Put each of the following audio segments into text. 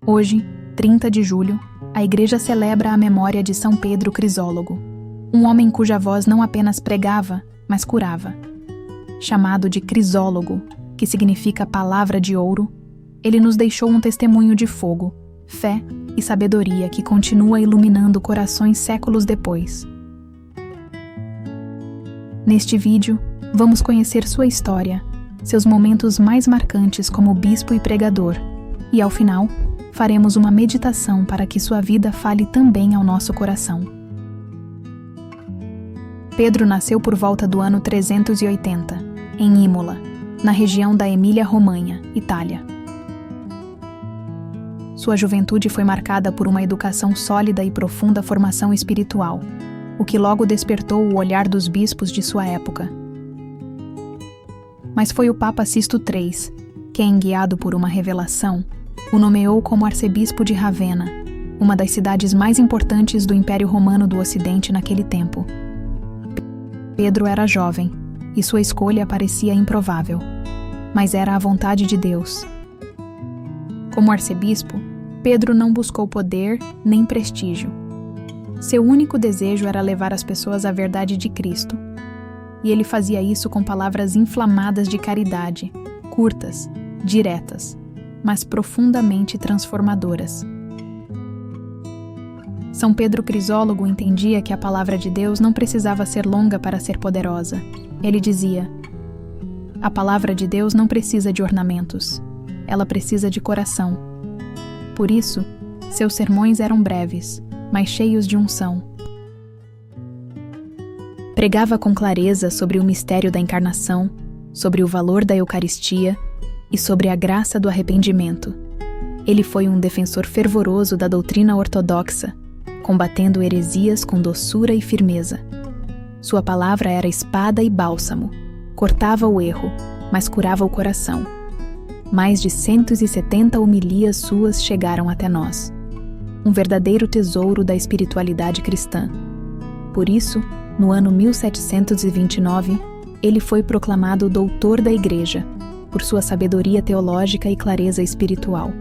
Hoje, 30 de julho, a Igreja celebra a memória de São Pedro Crisólogo, um homem cuja voz não apenas pregava, mas curava. Chamado de Crisólogo, que significa palavra de ouro, ele nos deixou um testemunho de fogo, fé e sabedoria que continua iluminando corações séculos depois. Neste vídeo, vamos conhecer sua história, seus momentos mais marcantes como bispo e pregador, e ao final, faremos uma meditação para que sua vida fale também ao nosso coração. Pedro nasceu por volta do ano 380, em Imola, na região da Emília-Romanha, Itália. Sua juventude foi marcada por uma educação sólida e profunda formação espiritual, o que logo despertou o olhar dos bispos de sua época. Mas foi o Papa Sisto III, quem, guiado por uma revelação, o nomeou como arcebispo de Ravenna, uma das cidades mais importantes do Império Romano do Ocidente naquele tempo. Pedro era jovem, e sua escolha parecia improvável, mas era a vontade de Deus. Como arcebispo, Pedro não buscou poder nem prestígio. Seu único desejo era levar as pessoas à verdade de Cristo, e ele fazia isso com palavras inflamadas de caridade, curtas, diretas, mas profundamente transformadoras. São Pedro Crisólogo entendia que a palavra de Deus não precisava ser longa para ser poderosa. Ele dizia: a palavra de Deus não precisa de ornamentos, ela precisa de coração. Por isso, seus sermões eram breves, mas cheios de unção. Pregava com clareza sobre o mistério da encarnação, sobre o valor da Eucaristia e sobre a graça do arrependimento. Ele foi um defensor fervoroso da doutrina ortodoxa, combatendo heresias com doçura e firmeza. Sua palavra era espada e bálsamo, cortava o erro, mas curava o coração. Mais de 170 homilias suas chegaram até nós. Um verdadeiro tesouro da espiritualidade cristã. Por isso, no ano 1729, ele foi proclamado doutor da Igreja, por sua sabedoria teológica e clareza espiritual.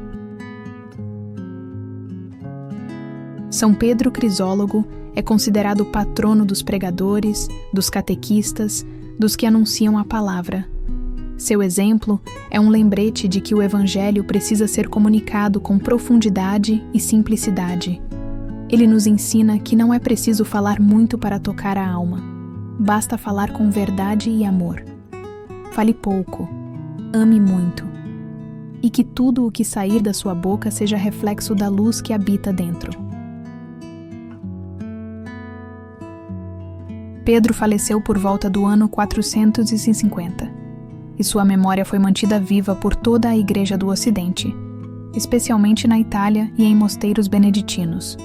São Pedro Crisólogo é considerado o patrono dos pregadores, dos catequistas, dos que anunciam a palavra. Seu exemplo é um lembrete de que o Evangelho precisa ser comunicado com profundidade e simplicidade. Ele nos ensina que não é preciso falar muito para tocar a alma. Basta falar com verdade e amor. Fale pouco, ame muito. E que tudo o que sair da sua boca seja reflexo da luz que habita dentro. Pedro faleceu por volta do ano 450, e sua memória foi mantida viva por toda a Igreja do Ocidente, especialmente na Itália e em mosteiros beneditinos.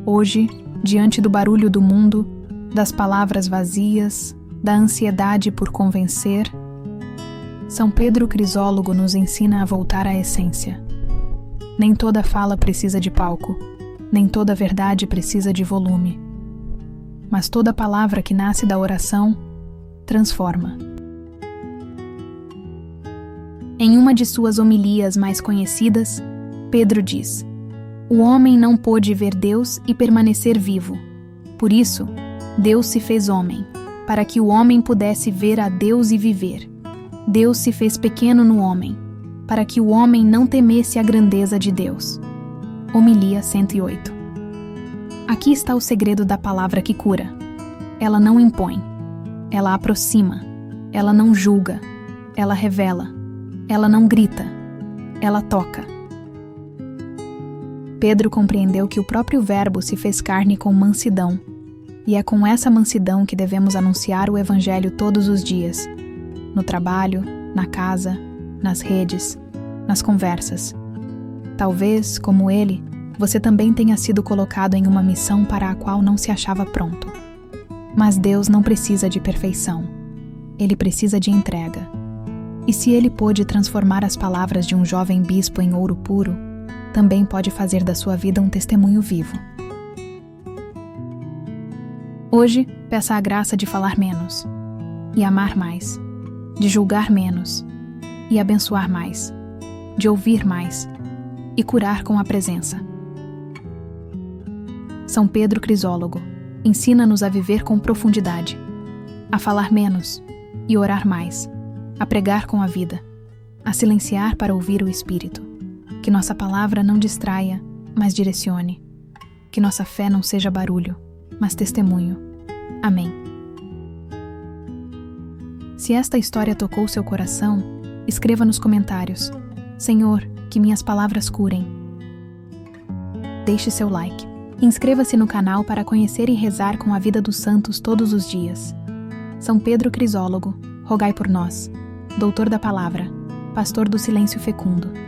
Hoje, diante do barulho do mundo, das palavras vazias, da ansiedade por convencer, São Pedro Crisólogo nos ensina a voltar à essência. Nem toda fala precisa de palco, nem toda verdade precisa de volume. Mas toda palavra que nasce da oração transforma. Em uma de suas homilias mais conhecidas, Pedro diz: o homem não pôde ver Deus e permanecer vivo. Por isso, Deus se fez homem, para que o homem pudesse ver a Deus e viver. Deus se fez pequeno no homem, para que o homem não temesse a grandeza de Deus. Homilia 108. Aqui está o segredo da palavra que cura. Ela não impõe, ela aproxima, ela não julga, ela revela, ela não grita, ela toca. Pedro compreendeu que o próprio Verbo se fez carne com mansidão, e é com essa mansidão que devemos anunciar o Evangelho todos os dias, no trabalho, na casa, nas redes, nas conversas. Talvez, como ele, você também tenha sido colocado em uma missão para a qual não se achava pronto. Mas Deus não precisa de perfeição. Ele precisa de entrega. E se ele pôde transformar as palavras de um jovem bispo em ouro puro, também pode fazer da sua vida um testemunho vivo. Hoje, peça a graça de falar menos e amar mais, de julgar menos e abençoar mais. de ouvir mais e curar com a presença. São Pedro Crisólogo, ensina-nos a viver com profundidade, a falar menos e orar mais, a pregar com a vida, a silenciar para ouvir o Espírito. Que nossa palavra não distraia, mas direcione. Que nossa fé não seja barulho, mas testemunho. Amém. Se esta história tocou seu coração, escreva nos comentários: Senhor, que minhas palavras curem. Deixe seu like. Inscreva-se no canal para conhecer e rezar com a vida dos santos todos os dias. São Pedro Crisólogo, rogai por nós. Doutor da Palavra, pastor do silêncio fecundo.